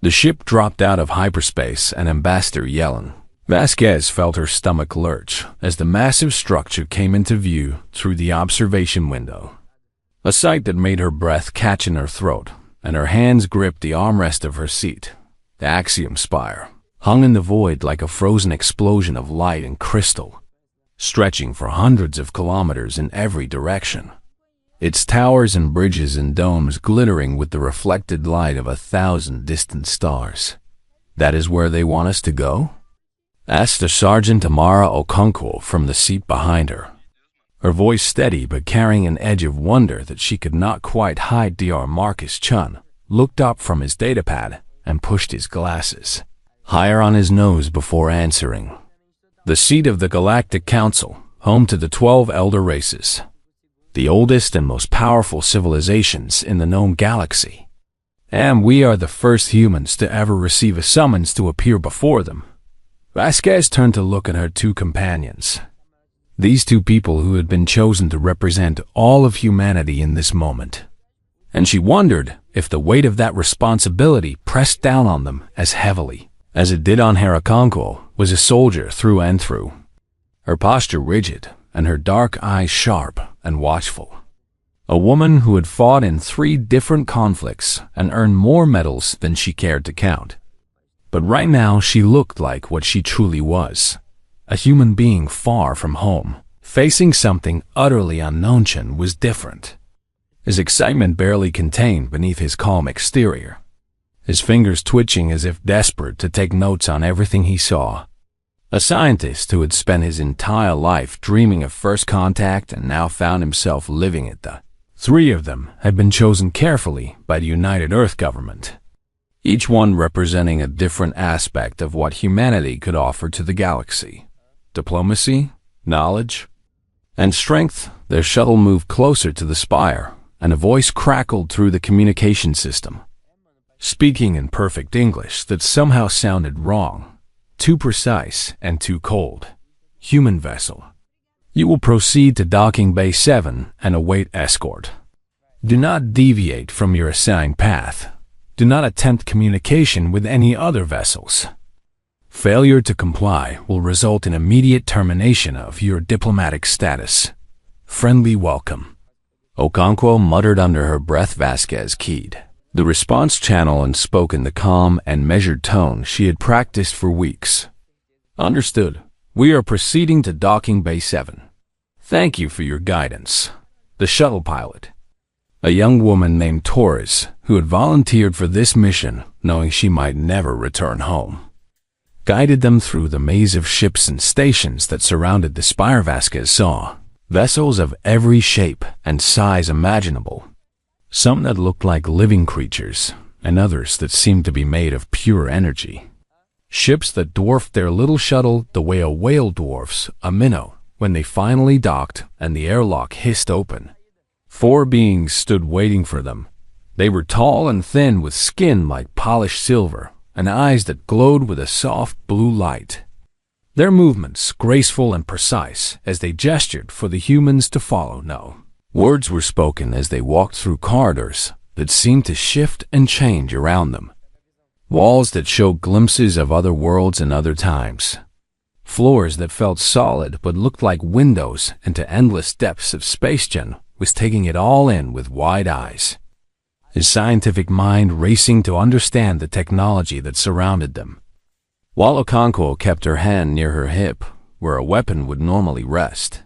The ship dropped out of hyperspace, an ambassador yelling. Vasquez felt her stomach lurch as the massive structure came into view through the observation window. A sight that made her breath catch in her throat, and her hands gripped the armrest of her seat. The Axiom Spire hung in the void like a frozen explosion of light and crystal, stretching for hundreds of kilometers in every direction. Its towers and bridges and domes glittering with the reflected light of 1,000 distant stars. "That is where they want us to go?" asked a Sergeant Amara Okonkwo from the seat behind her, her voice steady but carrying an edge of wonder that she could not quite hide. Dr. Marcus Chun looked up from his datapad and pushed his glasses higher on his nose before answering. "The seat of the Galactic Council, home to the 12 elder races, the oldest and most powerful civilizations in the known galaxy. And we are the first humans to ever receive a summons to appear before them." Vasquez turned to look at her two companions. These two people who had been chosen to represent all of humanity in this moment. And she wondered if the weight of that responsibility pressed down on them as heavily as it did on Herakonko was a soldier through and through. Her posture rigid and her dark eyes sharp and watchful. A woman who had fought in 3 different conflicts and earned more medals than she cared to count. But right now she looked like what she truly was. A human being far from home, facing something utterly unknown. Chen was different. His excitement barely contained beneath his calm exterior. His fingers twitching as if desperate to take notes on everything he saw. A scientist who had spent his entire life dreaming of first contact and now found himself living it. The 3 of them had been chosen carefully by the United Earth government, each one representing a different aspect of what humanity could offer to the galaxy. Diplomacy, knowledge, and strength. Their shuttle moved closer to the spire, and a voice crackled through the communication system, speaking in perfect English that somehow sounded wrong, too precise and too cold. "Human vessel, you will proceed to docking bay 7 and await escort. Do not deviate from your assigned path. Do not attempt communication with any other vessels. Failure to comply will result in immediate termination of your diplomatic status. Friendly welcome." Okonkwo muttered under her breath. Vasquez keyed the response channel and spoke in the calm and measured tone she had practiced for weeks. "Understood. We are proceeding to docking bay 7. Thank you for your guidance." The shuttle pilot, a young woman named Torres, who had volunteered for this mission knowing she might never return home, guided them through the maze of ships and stations that surrounded the spire. Vasquez saw vessels of every shape and size imaginable, some that looked like living creatures and others that seemed to be made of pure energy. Ships that dwarfed their little shuttle the way a whale dwarfs a minnow when they finally docked and the airlock hissed open. 4 beings stood waiting for them. They were tall and thin with skin like polished silver and eyes that glowed with a soft blue light. Their movements graceful and precise as they gestured for the humans to follow. No words were spoken as they walked through corridors that seemed to shift and change around them. Walls that showed glimpses of other worlds and other times. Floors that felt solid but looked like windows into endless depths of space. Chen was taking it all in with wide eyes, his scientific mind racing to understand the technology that surrounded them, while Okonkwo kept her hand near her hip, where a weapon would normally rest.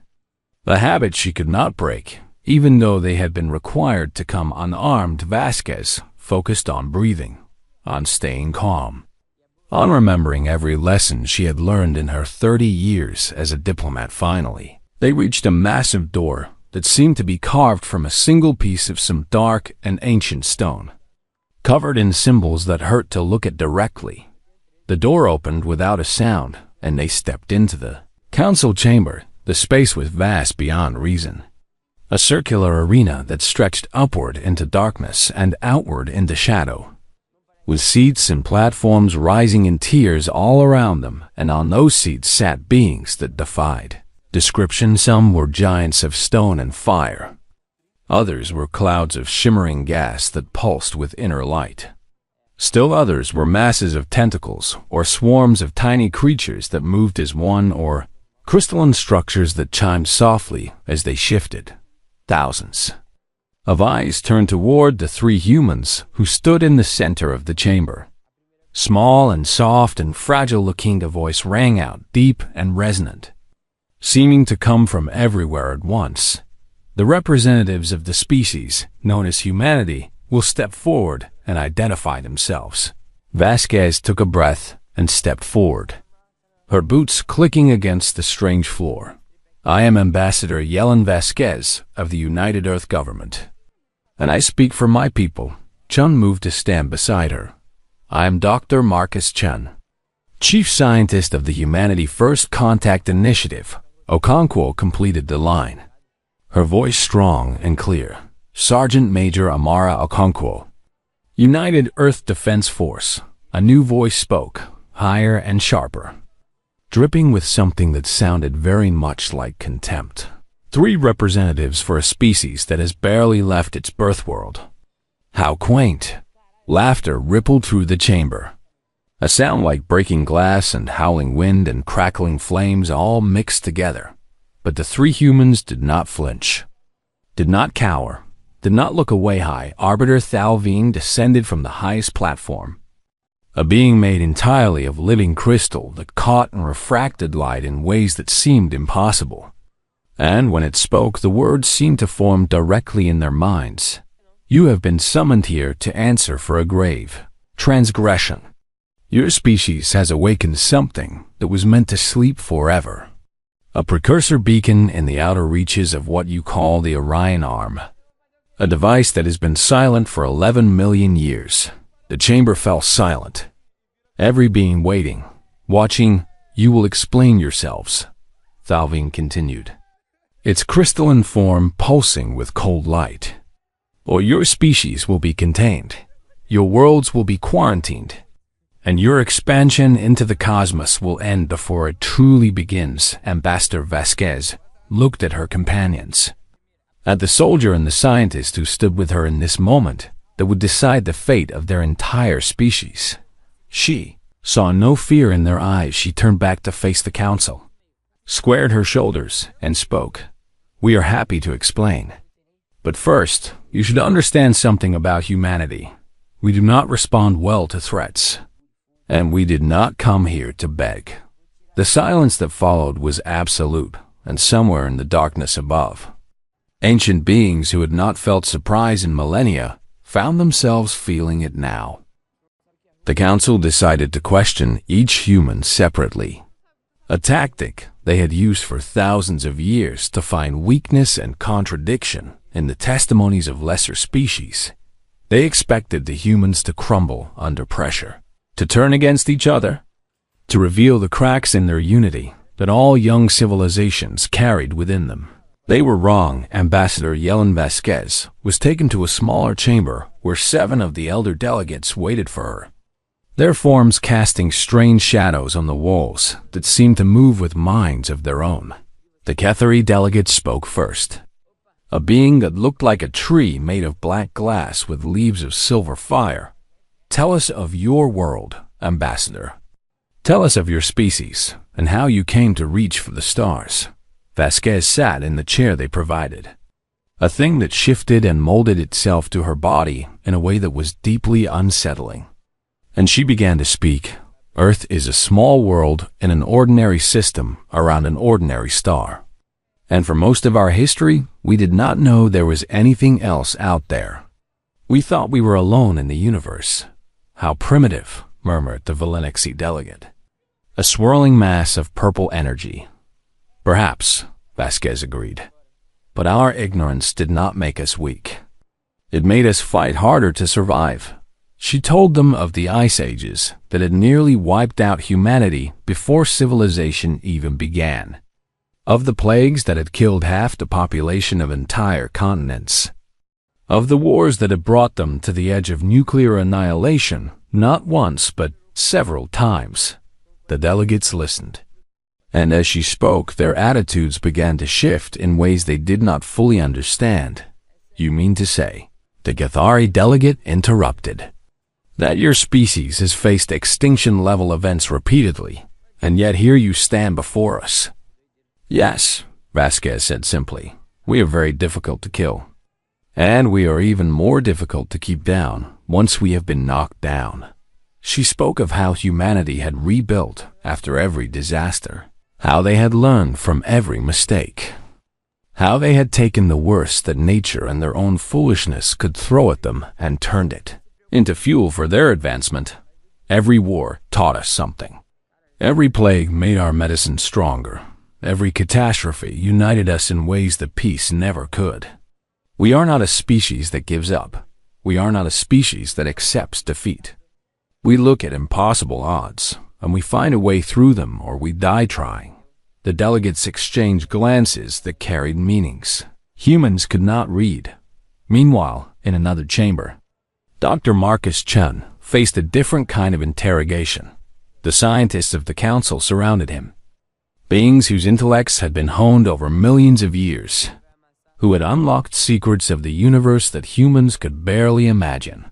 The habit she could not break, even though they had been required to come unarmed. Vasquez focused on breathing, on staying calm, on remembering every lesson she had learned in her 30 years as a diplomat. Finally, they reached a massive door that seemed to be carved from a single piece of some dark and ancient stone, covered in symbols that hurt to look at directly. The door opened without a sound, and they stepped into the council chamber. The space was vast beyond reason. A circular arena that stretched upward into darkness and outward into shadow, with seats and platforms rising in tiers all around them, and on those seats sat beings that defied description. Some were giants of stone and fire. Others were clouds of shimmering gas that pulsed with inner light. Still others were masses of tentacles or swarms of tiny creatures that moved as one, or crystalline structures that chimed softly as they shifted. Thousands of eyes turned toward the three humans who stood in the center of the chamber. Small and soft and fragile-looking, the voice rang out deep and resonant, seeming to come from everywhere at once. The representatives of the species known as humanity will step forward and identify themselves. Vasquez took a breath and stepped forward, her boots clicking against the strange floor. I am Ambassador Yellen Vasquez of the United Earth Government, and I speak for my people. Chun moved to stand beside her. I am Dr. Marcus Chun, Chief Scientist of the Humanity First Contact Initiative. Okonkwo completed the line, her voice strong and clear. Sergeant Major Amara Okonkwo, United Earth Defense Force. A new voice spoke, higher and sharper, dripping with something that sounded very much like contempt. Three representatives for a species that has barely left its birth world. How quaint! Laughter rippled through the chamber, a sound like breaking glass and howling wind and crackling flames all mixed together. But the three humans did not flinch, did not cower, did not look away. High Arbiter Thalvine descended from the highest platform, a being made entirely of living crystal that caught and refracted light in ways that seemed impossible. And when it spoke, the words seemed to form directly in their minds. You have been summoned here to answer for a grave transgression. Your species has awakened something that was meant to sleep forever. A precursor beacon in the outer reaches of what you call the Orion Arm. A device that has been silent for 11 million years. The chamber fell silent. Every being waiting, watching. You will explain yourselves, Thalvine continued, its crystalline form pulsing with cold light. Or your species will be contained, your worlds will be quarantined, and your expansion into the cosmos will end before it truly begins. Ambassador Vasquez looked at her companions, at the soldier and the scientist who stood with her in this moment that would decide the fate of their entire species. She saw no fear in their eyes. She turned back to face the council, squared her shoulders, and spoke. We are happy to explain. But first, you should understand something about humanity. We do not respond well to threats, and we did not come here to beg. The silence that followed was absolute, and somewhere in the darkness above, ancient beings who had not felt surprise in millennia found themselves feeling it now. The council decided to question each human separately, a tactic they had used for thousands of years to find weakness and contradiction in the testimonies of lesser species. They expected the humans to crumble under pressure, to turn against each other, to reveal the cracks in their unity that all young civilizations carried within them. They were wrong. Ambassador Yellen Vasquez was taken to a smaller chamber where 7 of the elder delegates waited for her, their forms casting strange shadows on the walls that seemed to move with minds of their own. The Kethari delegate spoke first, a being that looked like a tree made of black glass with leaves of silver fire. Tell us of your world, Ambassador. Tell us of your species and how you came to reach for the stars. Vasquez sat in the chair they provided, a thing that shifted and molded itself to her body in a way that was deeply unsettling. And she began to speak. Earth is a small world in an ordinary system around an ordinary star. And for most of our history, we did not know there was anything else out there. We thought we were alone in the universe. How primitive, murmured the Valenixi delegate, a swirling mass of purple energy. Perhaps, Vasquez agreed, but our ignorance did not make us weak. It made us fight harder to survive. She told them of the ice ages that had nearly wiped out humanity before civilization even began, of the plagues that had killed half the population of entire continents, of the wars that had brought them to the edge of nuclear annihilation, not once but several times. The delegates listened, and as she spoke, their attitudes began to shift in ways they did not fully understand. You mean to say? The Gathari delegate interrupted. That your species has faced extinction-level events repeatedly, and yet here you stand before us. Yes, Vasquez said simply. We are very difficult to kill. And we are even more difficult to keep down once we have been knocked down. She spoke of how humanity had rebuilt after every disaster, how they had learned from every mistake, how they had taken the worst that nature and their own foolishness could throw at them and turned it into fuel for their advancement. Every war taught us something. Every plague made our medicine stronger. Every catastrophe united us in ways that peace never could. We are not a species that gives up. We are not a species that accepts defeat. We look at impossible odds, and we find a way through them, or we die trying. The delegates exchanged glances that carried meanings humans could not read. Meanwhile, in another chamber, Dr. Marcus Chun faced a different kind of interrogation. The scientists of the council surrounded him, beings whose intellects had been honed over millions of years, who had unlocked secrets of the universe that humans could barely imagine.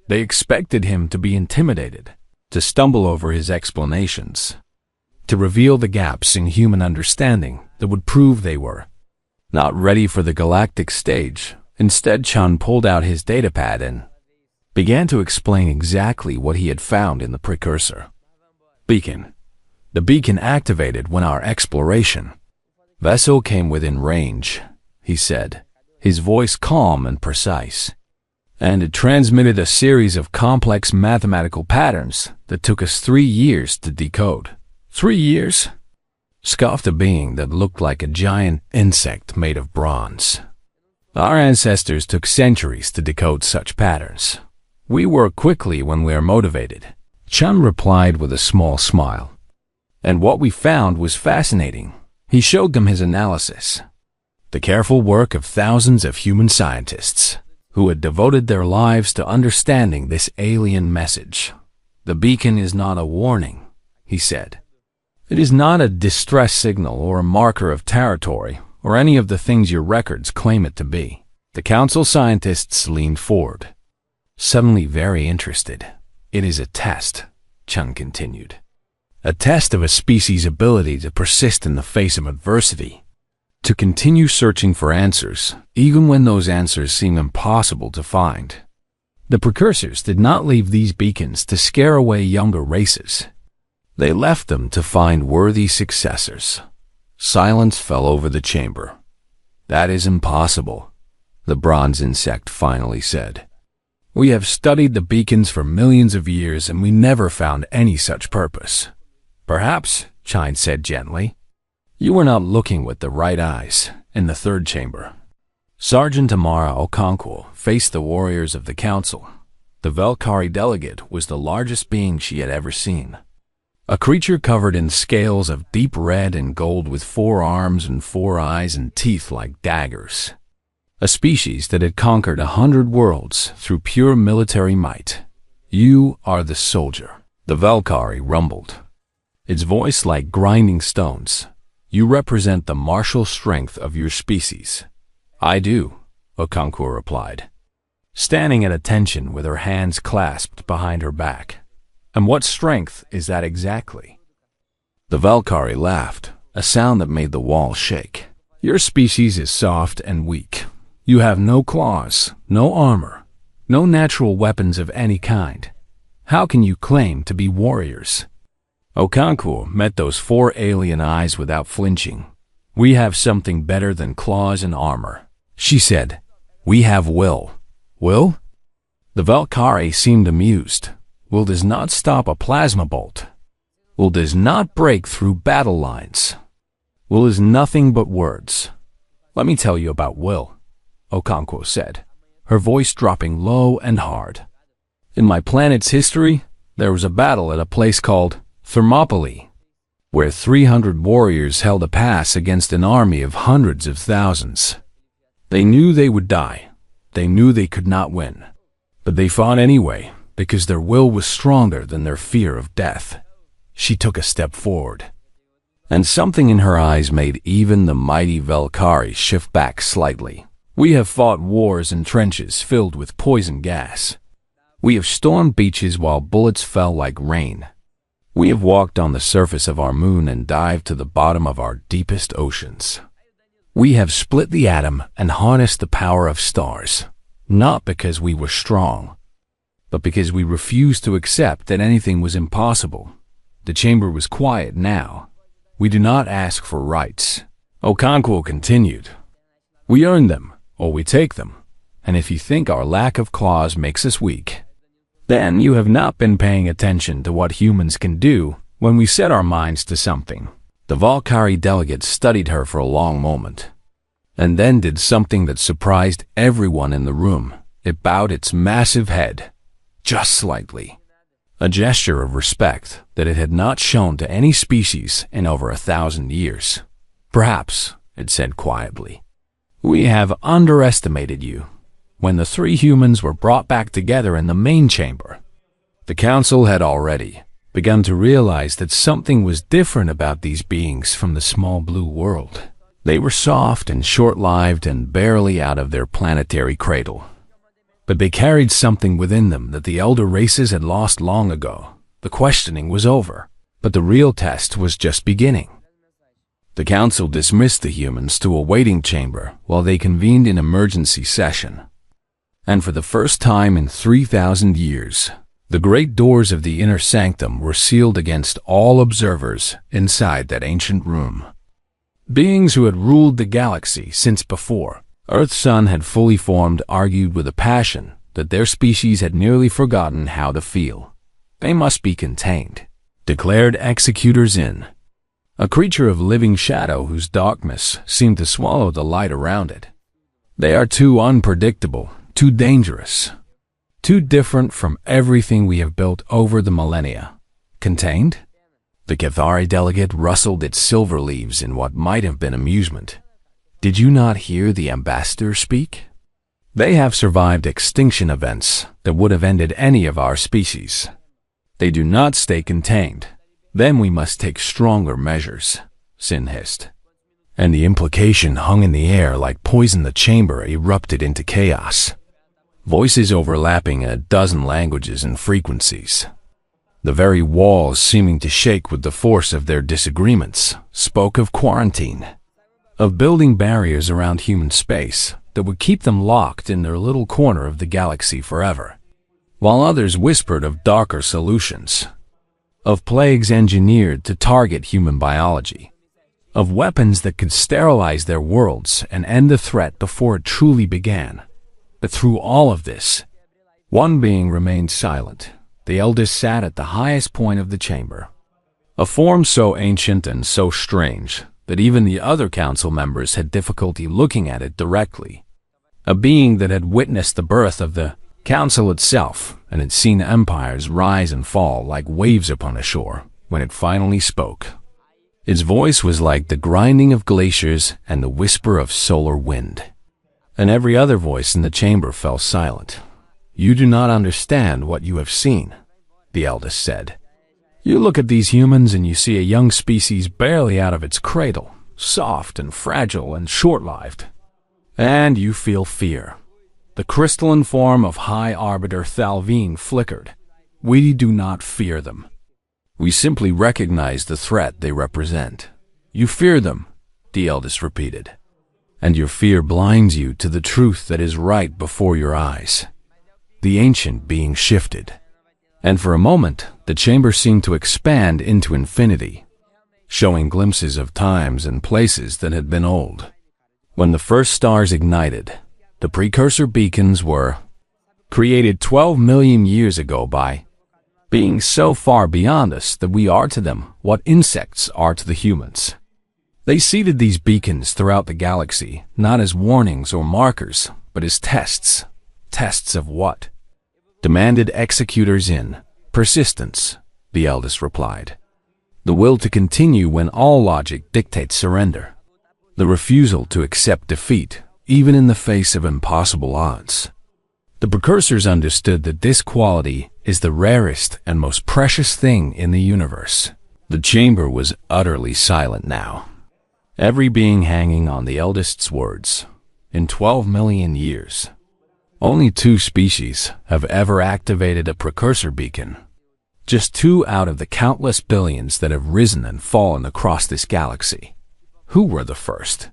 They expected him to be intimidated, to stumble over his explanations, to reveal the gaps in human understanding that would prove they were not ready for the galactic stage. Instead, Chun pulled out his datapad and began to explain exactly what he had found in the precursor. Beacon. The beacon activated when our exploration vessel came within range, he said, his voice calm and precise. And it transmitted a series of complex mathematical patterns that took us 3 years to decode. 3 years? Scoffed a being that looked like a giant insect made of bronze. Our ancestors took centuries to decode such patterns. We work quickly when we are motivated, Chun replied with a small smile. And what we found was fascinating. He showed them his analysis. The careful work of thousands of human scientists who had devoted their lives to understanding this alien message. The beacon is not a warning, he said. It is not a distress signal or a marker of territory or any of the things your records claim it to be. The council scientists leaned forward, suddenly very interested. It is a test, Chun continued. A test of a species' ability to persist in the face of adversity, to continue searching for answers, even when those answers seem impossible to find. The precursors did not leave these beacons to scare away younger races. They left them to find worthy successors. Silence fell over the chamber. That is impossible, the bronze insect finally said. We have studied the beacons for millions of years and we never found any such purpose. Perhaps, Chine said gently, you were not looking with the right eyes. In the third chamber, Sergeant Amara Okonkwo faced the warriors of the council. The Velkari delegate was the largest being she had ever seen. A creature covered in scales of deep red and gold with 4 arms and 4 eyes and teeth like daggers. A species that had conquered 100 worlds through pure military might. You are the soldier, the Velkari rumbled, its voice like grinding stones. You represent the martial strength of your species. I do, Okonkwo replied, standing at attention with her hands clasped behind her back. And what strength is that exactly? The Velkari laughed, a sound that made the wall shake. Your species is soft and weak. You have no claws, no armor, no natural weapons of any kind. How can you claim to be warriors? Okonkwo met those 4 alien eyes without flinching. We have something better than claws and armor, she said. We have will. Will? The Velkari seemed amused. Will does not stop a plasma bolt. Will does not break through battle lines. Will is nothing but words. Let me tell you about will, Okonkwo said, her voice dropping low and hard. In my planet's history, there was a battle at a place called Thermopylae, where 300 warriors held a pass against an army of hundreds of thousands. They knew they would die. They knew they could not win. But they fought anyway, because their will was stronger than their fear of death. She took a step forward, and something in her eyes made even the mighty Velkari shift back slightly. We have fought wars in trenches filled with poison gas. We have stormed beaches while bullets fell like rain. We have walked on the surface of our moon and dived to the bottom of our deepest oceans. We have split the atom and harnessed the power of stars, not because we were strong, but because we refused to accept that anything was impossible. The chamber was quiet now. We do not ask for rights. Okonkwo continued. We earn them, or we take them. And if you think our lack of claws makes us weak, then you have not been paying attention to what humans can do when we set our minds to something. The Valkyrie delegate studied her for a long moment, and then did something that surprised everyone in the room. It bowed its massive head, just slightly, a gesture of respect that it had not shown to any species in over 1,000 years. Perhaps, it said quietly, we have underestimated you. When the three humans were brought back together in the main chamber, the council had already begun to realize that something was different about these beings from the small blue world. They were soft and short-lived and barely out of their planetary cradle. But they carried something within them that the elder races had lost long ago. The questioning was over, but the real test was just beginning. The council dismissed the humans to a waiting chamber while they convened an emergency session. And for the first time in 3,000 years, the great doors of the inner sanctum were sealed against all observers inside that ancient room. Beings who had ruled the galaxy since before Earth's sun had fully formed argued with a passion that their species had nearly forgotten how to feel. They must be contained, declared Executors In, a creature of living shadow whose darkness seemed to swallow the light around it. They are too unpredictable, too dangerous, too different from everything we have built over the millennia. Contained? The Cathari delegate rustled its silver leaves in what might have been amusement. Did you not hear the ambassador speak? They have survived extinction events that would have ended any of our species. They do not stay contained. Then we must take stronger measures, Sin hissed. And the implication hung in the air like poison. The chamber erupted into chaos. Voices overlapping in a dozen languages and frequencies. The very walls seeming to shake with the force of their disagreements spoke of quarantine, of building barriers around human space that would keep them locked in their little corner of the galaxy forever, while others whispered of darker solutions, of plagues engineered to target human biology, of weapons that could sterilize their worlds and end the threat before it truly began. But through all of this, one being remained silent. The eldest sat at the highest point of the chamber, a form so ancient and so strange that even the other council members had difficulty looking at it directly. A being that had witnessed the birth of the council itself and had seen empires rise and fall like waves upon a shore when it finally spoke. Its voice was like the grinding of glaciers and the whisper of solar wind. And every other voice in the chamber fell silent. You do not understand what you have seen, the eldest said. You look at these humans and you see a young species barely out of its cradle, soft and fragile and short-lived. And you feel fear. The crystalline form of High Arbiter Thalvine flickered. We do not fear them. We simply recognize the threat they represent. You fear them, the eldest repeated. And your fear blinds you to the truth that is right before your eyes. The ancient being shifted, and for a moment the chamber seemed to expand into infinity, showing glimpses of times and places that had been old. When the first stars ignited, the precursor beacons were created 12 million years ago by beings so far beyond us that we are to them what insects are to the humans. They seeded these beacons throughout the galaxy, not as warnings or markers, but as tests. Tests of what? Demanded Executors In. Persistence, the eldest replied. The will to continue when all logic dictates surrender. The refusal to accept defeat, even in the face of impossible odds. The precursors understood that this quality is the rarest and most precious thing in the universe. The chamber was utterly silent now. Every being hanging on the eldest's words. In 12 million years. Only 2 species have ever activated a precursor beacon. Just 2 out of the countless billions that have risen and fallen across this galaxy. Who were the first?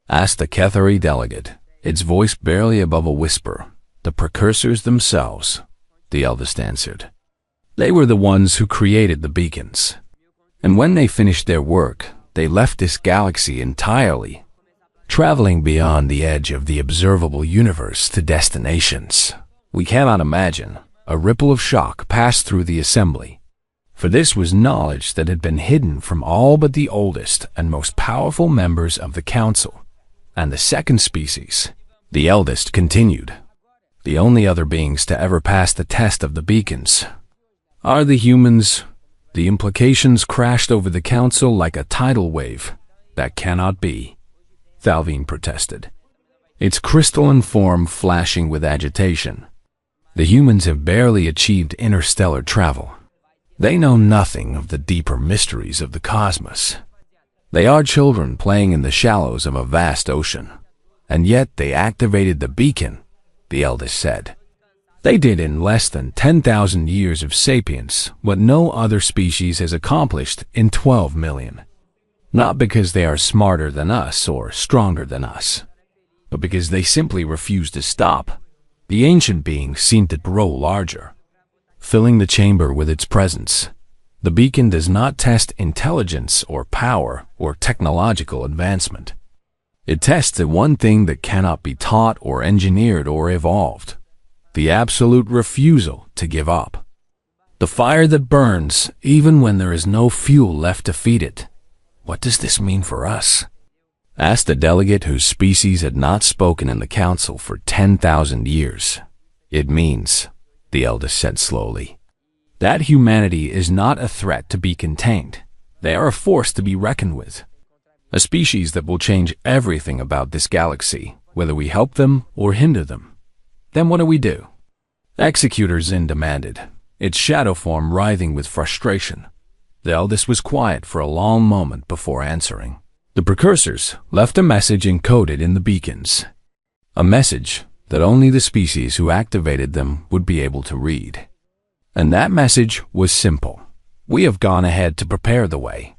Asked the Kethari delegate, its voice barely above a whisper. The precursors themselves, the eldest answered. They were the ones who created the beacons. And when they finished their work, they left this galaxy entirely, traveling beyond the edge of the observable universe to destinations we cannot imagine. A ripple of shock passed through the assembly, for this was knowledge that had been hidden from all but the oldest and most powerful members of the council. And the second species, the eldest, continued. The only other beings to ever pass the test of the beacons are the humans. The implications crashed over the council like a tidal wave. That cannot be, Thalvine protested, its crystalline form flashing with agitation. The humans have barely achieved interstellar travel. They know nothing of the deeper mysteries of the cosmos. They are children playing in the shallows of a vast ocean. And yet they activated the beacon, the eldest said. They did in less than 10,000 years of sapience what no other species has accomplished in 12 million. Not because they are smarter than us or stronger than us, but because they simply refuse to stop. The ancient beings seemed to grow larger, filling the chamber with its presence. The beacon does not test intelligence or power or technological advancement. It tests the one thing that cannot be taught or engineered or evolved: the absolute refusal to give up. The fire that burns even when there is no fuel left to feed it. What does this mean for us? Asked the delegate whose species had not spoken in the council for 10,000 years. It means, the eldest said slowly, that humanity is not a threat to be contained. They are a force to be reckoned with. A species that will change everything about this galaxy, whether we help them or hinder them. Then what do we do? Executor Zin demanded, its shadow form writhing with frustration. The eldest was quiet for a long moment before answering. The precursors left a message encoded in the beacons. A message that only the species who activated them would be able to read. And that message was simple. We have gone ahead to prepare the way.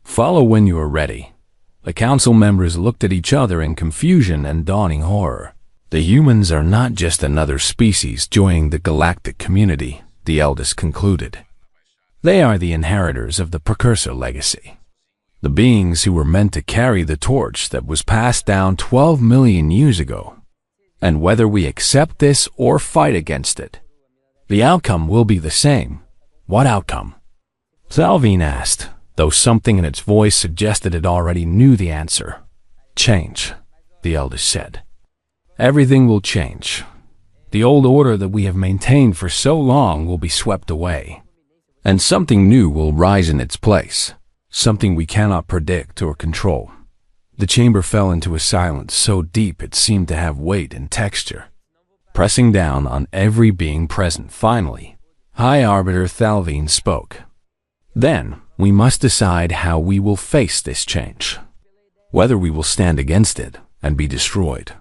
Follow when you are ready. The council members looked at each other in confusion and dawning horror. The humans are not just another species joining the galactic community, the eldest concluded. They are the inheritors of the precursor legacy. The beings who were meant to carry the torch that was passed down 12 million years ago. And whether we accept this or fight against it, the outcome will be the same. What outcome? Thalvine asked, though something in its voice suggested it already knew the answer. Change, the eldest said. Everything will change. The old order that we have maintained for so long will be swept away. And something new will rise in its place. Something we cannot predict or control. The chamber fell into a silence so deep it seemed to have weight and texture, pressing down on every being present. Finally, High Arbiter Thalvine spoke. Then, we must decide how we will face this change. Whether we will stand against it and be destroyed,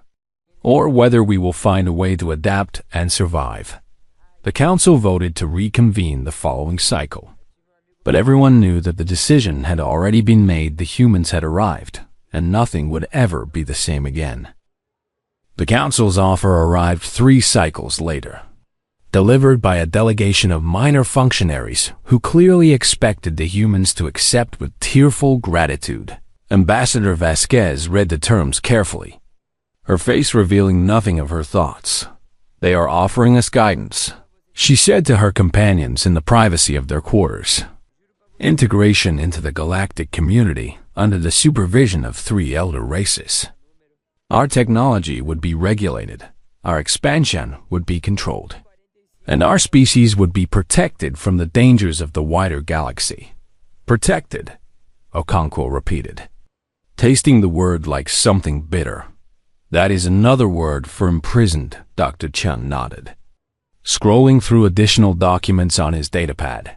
or whether we will find a way to adapt and survive. The council voted to reconvene the following cycle. But everyone knew that the decision had already been made. The humans had arrived, and nothing would ever be the same again. The council's offer arrived 3 cycles later, delivered by a delegation of minor functionaries who clearly expected the humans to accept with tearful gratitude. Ambassador Vasquez read the terms carefully, her face revealing nothing of her thoughts. They are offering us guidance, she said to her companions in the privacy of their quarters. Integration into the galactic community under the supervision of 3 elder races. Our technology would be regulated, our expansion would be controlled, and our species would be protected from the dangers of the wider galaxy. Protected, Okonkwo repeated, tasting the word like something bitter. That is another word for imprisoned, Dr. Chun nodded, scrolling through additional documents on his datapad.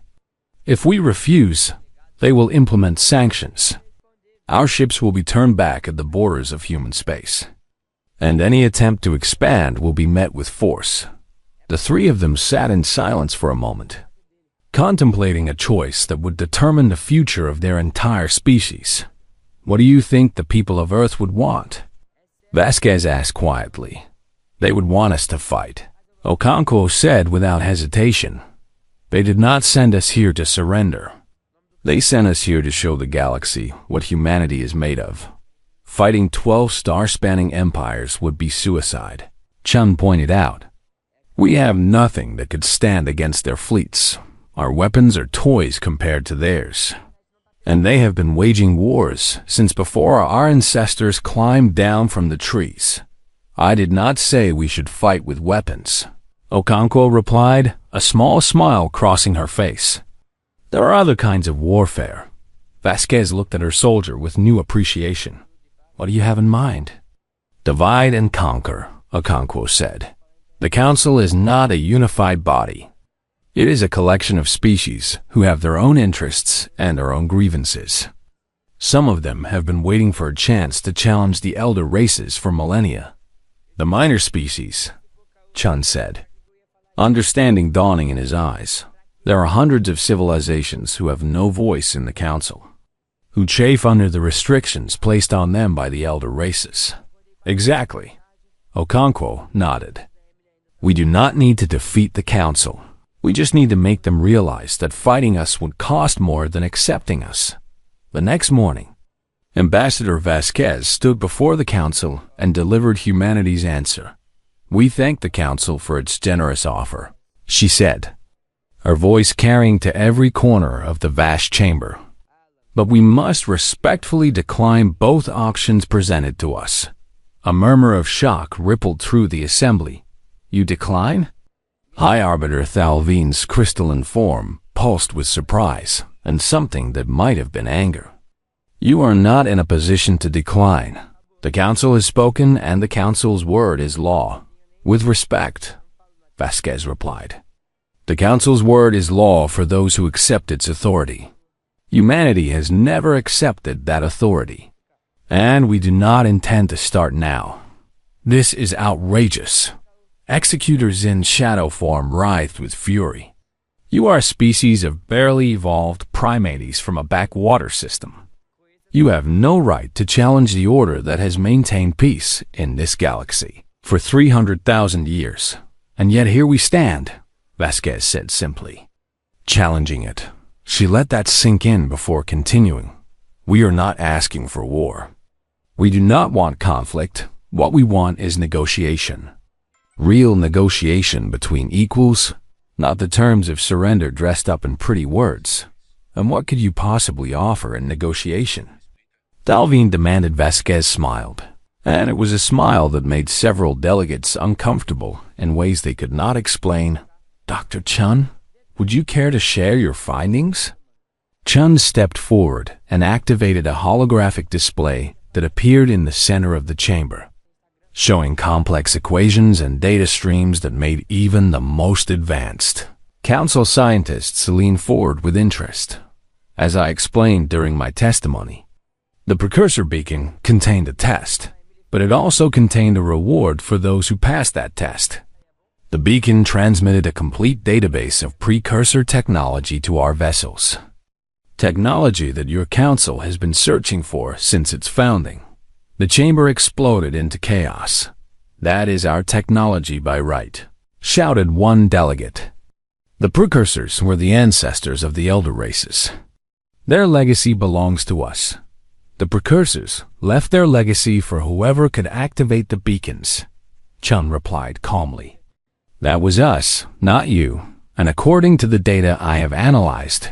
If we refuse, they will implement sanctions. Our ships will be turned back at the borders of human space. and any attempt to expand will be met with force. The three of them sat in silence for a moment, contemplating a choice that would determine the future of their entire species. What do you think the people of Earth would want? Vasquez asked quietly. They would want us to fight, Okonkwo said without hesitation. They did not send us here to surrender. They sent us here to show the galaxy what humanity is made of. Fighting 12 star-spanning empires would be suicide, Chun pointed out. We have nothing that could stand against their fleets. Our weapons are toys compared to theirs. And they have been waging wars since before our ancestors climbed down from the trees. I did not say we should fight with weapons, Okonkwo replied, a small smile crossing her face. There are other kinds of warfare. Vasquez looked at her soldier with new appreciation. What do you have in mind? Divide and conquer, Okonkwo said. The Council is not a unified body. It is a collection of species who have their own interests and their own grievances. Some of them have been waiting for a chance to challenge the elder races for millennia. The minor species, Chun said, understanding dawning in his eyes. There are hundreds of civilizations who have no voice in the Council, who chafe under the restrictions placed on them by the elder races. Exactly. Okonkwo nodded. We do not need to defeat the Council. We just need to make them realize that fighting us would cost more than accepting us. The next morning, Ambassador Vasquez stood before the Council and delivered humanity's answer. We thank the Council for its generous offer, she said, her voice carrying to every corner of the vast chamber. But we must respectfully decline both options presented to us. A murmur of shock rippled through the assembly. You decline? High Arbiter Thalvin's crystalline form pulsed with surprise and something that might have been anger. You are not in a position to decline. The Council has spoken and the Council's word is law. With respect, Vasquez replied. The Council's word is law for those who accept its authority. Humanity has never accepted that authority, and we do not intend to start now. This is outrageous. Executors in shadow form writhed with fury. You are a species of barely evolved primates from a backwater system. You have no right to challenge the order that has maintained peace in this galaxy for 300,000 years. And yet here we stand, Vasquez said simply. Challenging it. She let that sink in before continuing. We are not asking for war. We do not want conflict. What we want is negotiation. Real negotiation between equals, not the terms of surrender dressed up in pretty words. And what could you possibly offer in negotiation? Thalvin demanded. Vasquez smiled, and it was a smile that made several delegates uncomfortable in ways they could not explain. Dr. Chun, would you care to share your findings? Chun stepped forward and activated a holographic display that appeared in the center of the chamber, showing complex equations and data streams that made even the most advanced Council scientists leaned forward with interest. As I explained during my testimony, the precursor beacon contained a test, but it also contained a reward for those who passed that test. The beacon transmitted a complete database of precursor technology to our vessels. Technology that your Council has been searching for since its founding. The chamber exploded into chaos. That is our technology by right, shouted one delegate. The precursors were the ancestors of the elder races. Their legacy belongs to us. The precursors left their legacy for whoever could activate the beacons, Chun replied calmly. That was us, not you, and according to the data I have analyzed,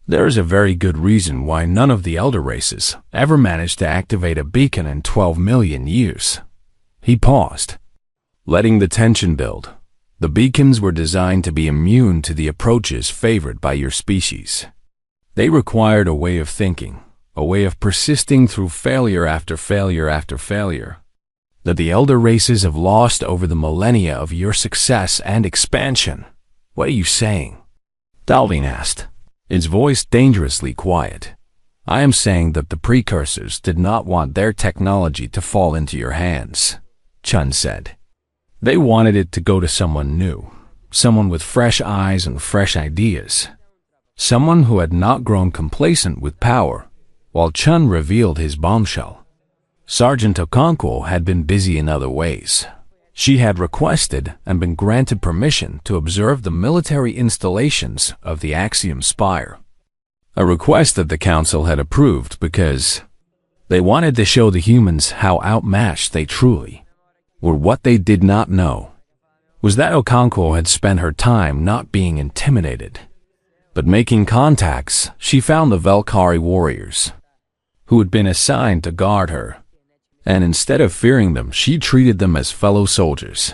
there is a very good reason why none of the elder races ever managed to activate a beacon in 12 million years. He paused, letting the tension build. The beacons were designed to be immune to the approaches favored by your species. They required a way of thinking, a way of persisting through failure after failure after failure, that the elder races have lost over the millennia of your success and expansion. What are you saying? Thalvin asked, his voice dangerously quiet. I am saying that the precursors did not want their technology to fall into your hands. Chun said. They wanted it to go to someone new, someone with fresh eyes and fresh ideas, someone who had not grown complacent with power, while Chun revealed his bombshell. Sergeant Okonkwo had been busy in other ways. She had requested and been granted permission to observe the military installations of the Axiom Spire, a request that the council had approved because they wanted to show the humans how outmatched they truly were. What they did not know was that Okonkwo had spent her time not being intimidated, but making contacts. She found the Valkyrie warriors, who had been assigned to guard her, and instead of fearing them, she treated them as fellow soldiers.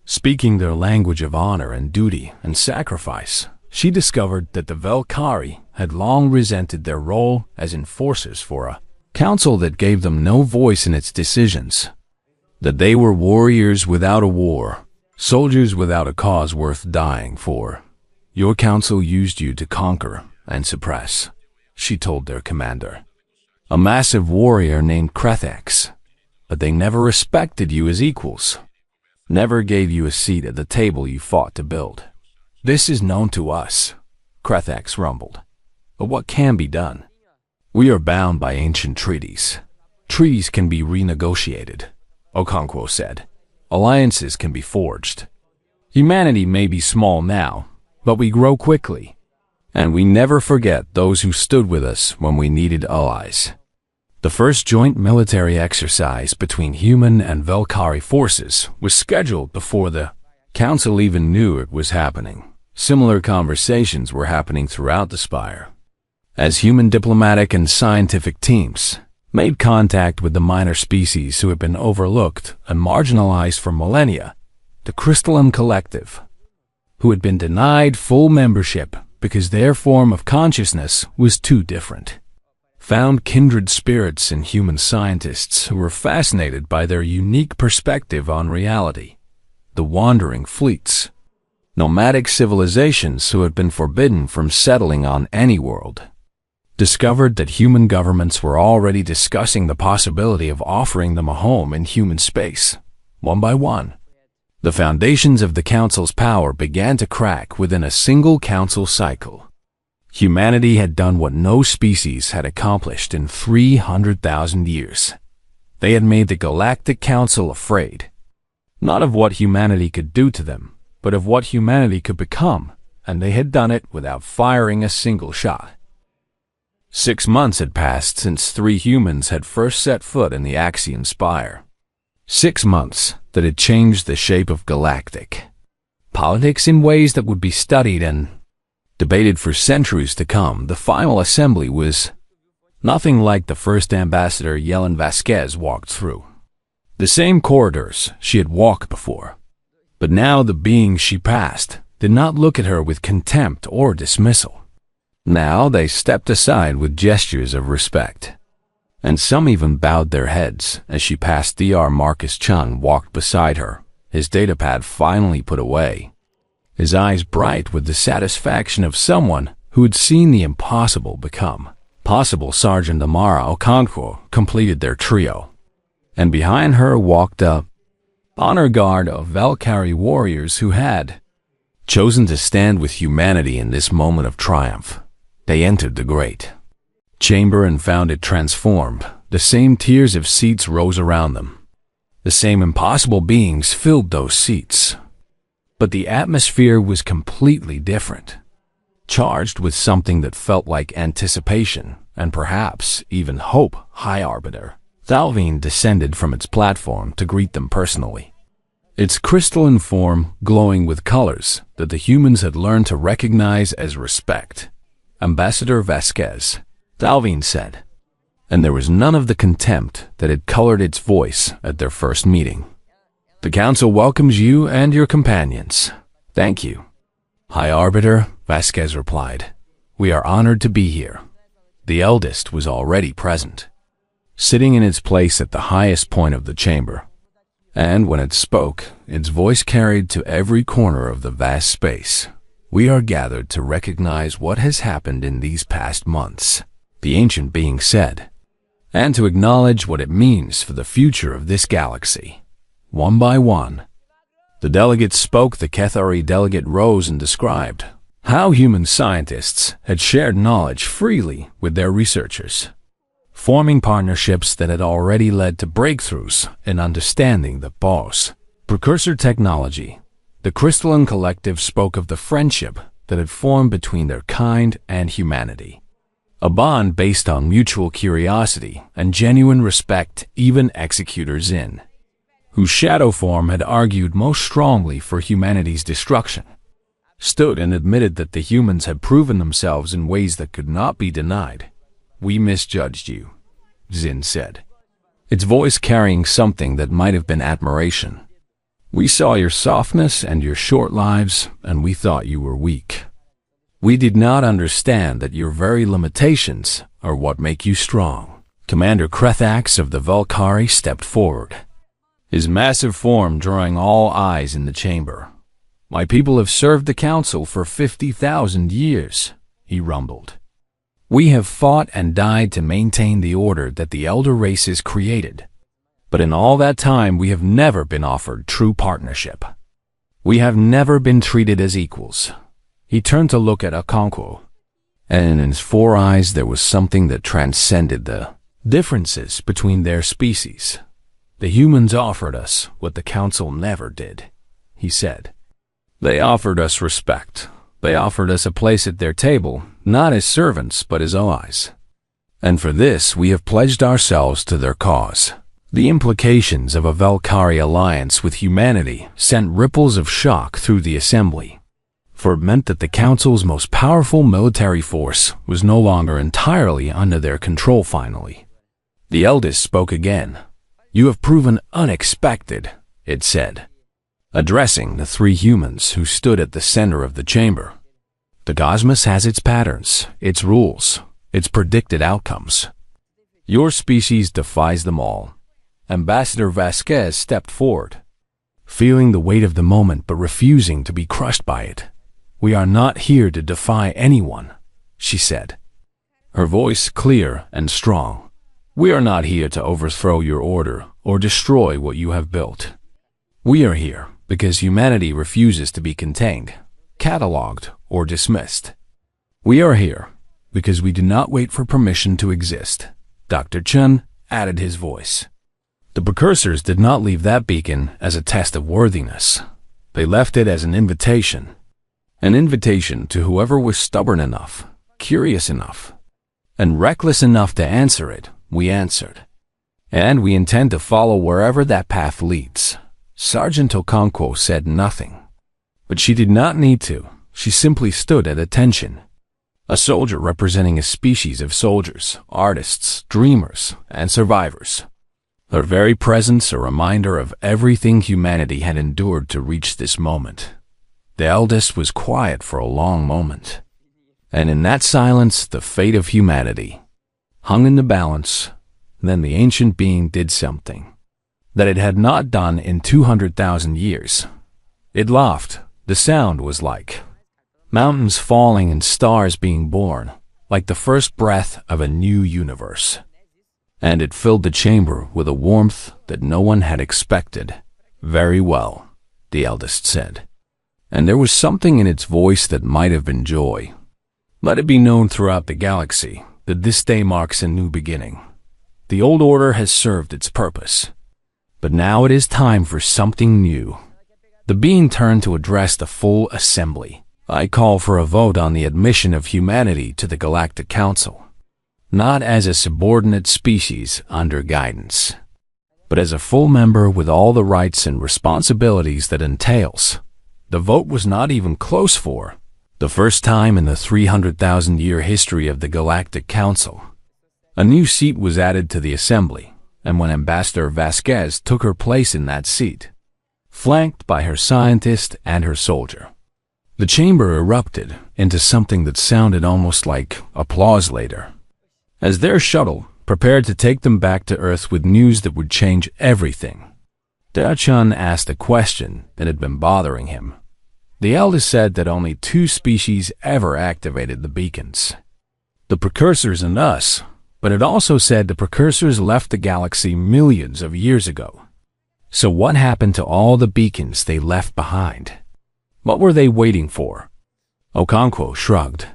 Speaking their language of honor and duty and sacrifice, she discovered that the Valkyrie had long resented their role as enforcers for a council that gave them no voice in its decisions, that they were warriors without a war, soldiers without a cause worth dying for. Your council used you to conquer and suppress, she told their commander, a massive warrior named Krethex, but they never respected you as equals, never gave you a seat at the table you fought to build. This is known to us, Krethex rumbled, but what can be done? We are bound by ancient treaties. Treaties can be renegotiated, Okonkwo said. Alliances can be forged. Humanity may be small now, but we grow quickly, and we never forget those who stood with us when we needed allies. The first joint military exercise between human and Valkyrie forces was scheduled before the council even knew it was happening. Similar conversations were happening throughout the Spire, as human diplomatic and scientific teams made contact with the minor species who had been overlooked and marginalized for millennia, the Crystalline Collective, who had been denied full membership because their form of consciousness was too different, found kindred spirits in human scientists who were fascinated by their unique perspective on reality, the wandering fleets, nomadic civilizations who had been forbidden from settling on any world, discovered that human governments were already discussing the possibility of offering them a home in human space. One by one, the foundations of the Council's power began to crack within a single Council cycle. Humanity had done what no species had accomplished in 300,000 years. They had made the Galactic Council afraid, not of what humanity could do to them, but of what humanity could become, and they had done it without firing a single shot. 6 months had passed since 3 humans had first set foot in the Axiom Spire. 6 months that had changed the shape of Galactic politics in ways that would be studied and debated for centuries to come. The final assembly was nothing like the first Ambassador Yellen Vasquez walked through. The same corridors she had walked before, but now the beings she passed did not look at her with contempt or dismissal. Now they stepped aside with gestures of respect, and some even bowed their heads as she passed. Dr. Marcus Chun walked beside her, his datapad finally put away, his eyes bright with the satisfaction of someone who had seen the impossible become possible. Sergeant Amara Okonkwo completed their trio, and behind her walked a honor guard of Valkyrie warriors who had chosen to stand with humanity in this moment of triumph. They entered the great chamber and found it transformed. The same tiers of seats rose around them. The same impossible beings filled those seats. But the atmosphere was completely different, charged with something that felt like anticipation and perhaps even hope. High Arbiter Thalvine descended from its platform to greet them personally, its crystalline form glowing with colors that the humans had learned to recognize as respect. Ambassador Vasquez, Thalvine said, and there was none of the contempt that had colored its voice at their first meeting. The Council welcomes you and your companions. Thank you. High Arbiter, Vasquez replied. We are honored to be here. The eldest was already present, sitting in its place at the highest point of the chamber, and when it spoke, its voice carried to every corner of the vast space. We are gathered to recognize what has happened in these past months, the ancient being said, and to acknowledge what it means for the future of this galaxy. one by one. The delegates spoke. The Cathari delegate rose and described how human scientists had shared knowledge freely with their researchers, forming partnerships that had already led to breakthroughs in understanding the pause. Precursor technology. The crystalline collective spoke of the friendship that had formed between their kind and humanity, a bond based on mutual curiosity and genuine respect. Even executors in whose shadow form had argued most strongly for humanity's destruction, stood and admitted that the humans had proven themselves in ways that could not be denied. "We misjudged you," Zin said, its voice carrying something that might have been admiration. "We saw your softness and your short lives, and we thought you were weak. We did not understand that your very limitations are what make you strong." Commander Krethax of the Valkyrie stepped forward, his massive form drawing all eyes in the chamber. "My people have served the Council for 50,000 years, he rumbled. "We have fought and died to maintain the order that the elder races created. But in all that time, we have never been offered true partnership. We have never been treated as equals." He turned to look at Okonkwo, and in his 4 eyes there was something that transcended the differences between their species. "The humans offered us what the Council never did," he said. "They offered us respect. They offered us a place at their table, not as servants but as allies. And for this we have pledged ourselves to their cause." The implications of a Valkyrie alliance with humanity sent ripples of shock through the assembly, for it meant that the Council's most powerful military force was no longer entirely under their control. Finally, the eldest spoke again. "You have proven unexpected," it said, addressing the 3 humans who stood at the center of the chamber. "The cosmos has its patterns, its rules, its predicted outcomes. Your species defies them all." Ambassador Vasquez stepped forward, feeling the weight of the moment but refusing to be crushed by it. "We are not here to defy anyone," she said, her voice clear and strong. "We are not here to overthrow your order or destroy what you have built. We are here because humanity refuses to be contained, cataloged, or dismissed. We are here because we do not wait for permission to exist." Dr. Chun added his voice. The precursors did not leave that beacon as a test of worthiness. They left it as an invitation to whoever was stubborn enough, curious enough, and reckless enough to answer it. We answered, and we intend to follow wherever that path leads. Sergeant Okonkwo said nothing, but she did not need to. She simply stood at attention, a soldier representing a species of soldiers, artists, dreamers, and survivors. Her very presence a reminder of everything humanity had endured to reach this moment. The eldest was quiet for a long moment, and in that silence the fate of humanity hung in the balance. Then the ancient being did something that it had not done in 200,000 years. It laughed. The sound was like mountains falling and stars being born, like the first breath of a new universe. And it filled the chamber with a warmth that no one had expected. "Very well," the eldest said, and there was something in its voice that might have been joy. "Let it be known throughout the galaxy that this day marks a new beginning. The old order has served its purpose, but now it is time for something new." The being turned to address the full assembly. "I call for a vote on the admission of humanity to the Galactic Council, not as a subordinate species under guidance, but as a full member with all the rights and responsibilities that entails." The vote was not even close. For the first time in the 300,000-year history of the Galactic Council, a new seat was added to the assembly, and when Ambassador Vasquez took her place in that seat, flanked by her scientist and her soldier, the chamber erupted into something that sounded almost like applause later, as their shuttle prepared to take them back to Earth with news that would change everything. Da-Chun asked a question that had been bothering him. The eldest said that only 2 species ever activated the beacons, the precursors and us, but it also said the precursors left the galaxy millions of years ago. So what happened to all the beacons they left behind? What were they waiting for? Okonkwo shrugged.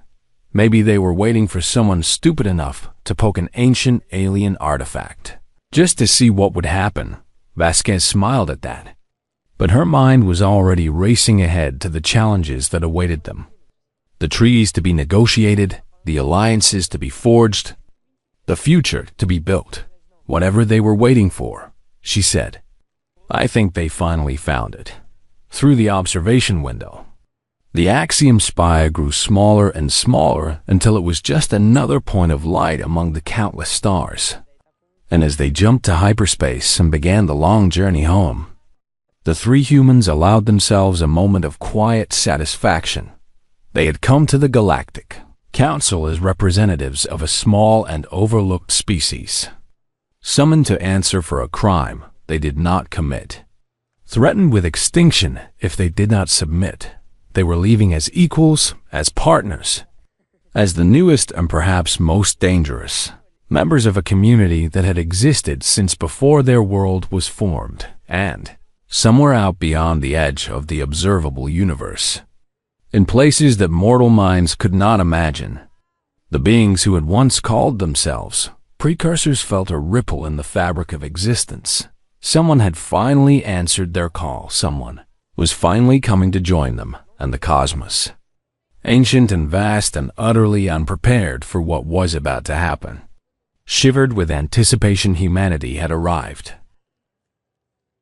Maybe they were waiting for someone stupid enough to poke an ancient alien artifact, just to see what would happen. Vasquez smiled at that. But her mind was already racing ahead to the challenges that awaited them. The treaties to be negotiated, the alliances to be forged, the future to be built. Whatever they were waiting for, she said. I think they finally found it. Through the observation window. The Axiom spire grew smaller and smaller until it was just another point of light among the countless stars. And as they jumped to hyperspace and began the long journey home, the three humans allowed themselves a moment of quiet satisfaction. They had come to the Galactic Council as representatives of a small and overlooked species, summoned to answer for a crime they did not commit, threatened with extinction if they did not submit. They were leaving as equals, as partners, as the newest and perhaps most dangerous members of a community that had existed since before their world was formed, and somewhere out beyond the edge of the observable universe, in places that mortal minds could not imagine, the beings who had once called themselves precursors felt a ripple in the fabric of existence. Someone had finally answered their call. Someone was finally coming to join them and the cosmos. Ancient and vast and utterly unprepared for what was about to happen. Shivered with anticipation, humanity had arrived.